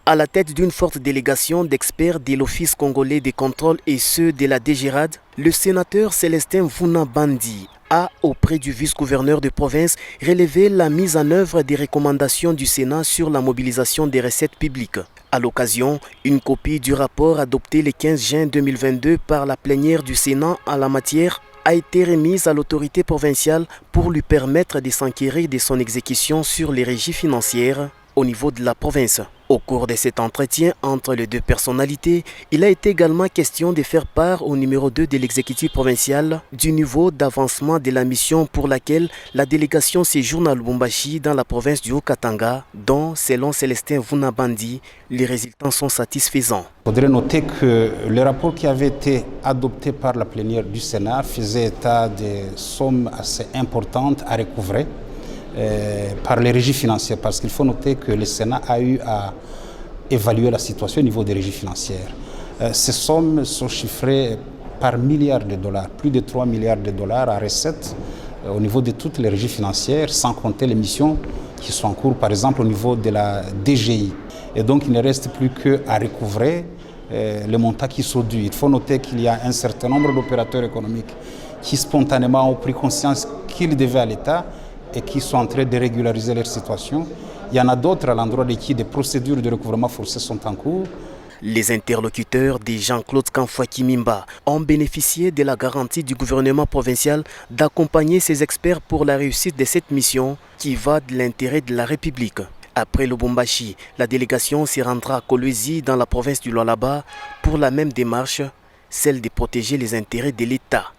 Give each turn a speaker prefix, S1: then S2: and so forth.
S1: À la tête d'une forte délégation d'experts de l'Office congolais des contrôles et ceux de la DGRAD, le sénateur Célestin Vunabandi a, auprès du vice-gouverneur de province, relevé la mise en œuvre des recommandations du Sénat sur la mobilisation des recettes publiques. À l'occasion, une copie du rapport adopté le 15 juin 2022 par la plénière du Sénat en la matière a été remise à l'autorité provinciale pour lui permettre de s'enquérir de son exécution sur les régies financières au niveau de la province. Au cours de cet entretien entre les deux personnalités, il a été également question de faire part au numéro 2 de l'exécutif provincial du niveau d'avancement de la mission pour laquelle la délégation séjourne à Lubumbashi dans la province du Haut-Katanga, dont, selon Célestin Vunabandi, les résultats sont satisfaisants.
S2: Il faudrait noter que le rapport qui avait été adopté par la plénière du Sénat faisait état de sommes assez importantes à recouvrer par les régies financières, parce qu'il faut noter que le Sénat a eu à évaluer la situation au niveau des régies financières. Ces sommes sont chiffrées par milliards de dollars, plus de 3 milliards de dollars à recettes au niveau de toutes les régies financières, sans compter les missions qui sont en cours, par exemple au niveau de la DGI. Et donc il ne reste plus qu'à recouvrer les montants qui sont dus. Il faut noter qu'il y a un certain nombre d'opérateurs économiques qui spontanément ont pris conscience qu'ils devaient à l'État et qui sont en train de régulariser leur situation. Il y en a d'autres à l'endroit de qui des procédures de recouvrement forcé sont en cours.
S1: Les interlocuteurs de Jean-Claude Kamfouaki-Mimba ont bénéficié de la garantie du gouvernement provincial d'accompagner ces experts pour la réussite de cette mission qui va de l'intérêt de la République. Après Lubumbashi, la délégation s'y rendra à Kolwezi dans la province du Lualaba pour la même démarche, celle de protéger les intérêts de l'État.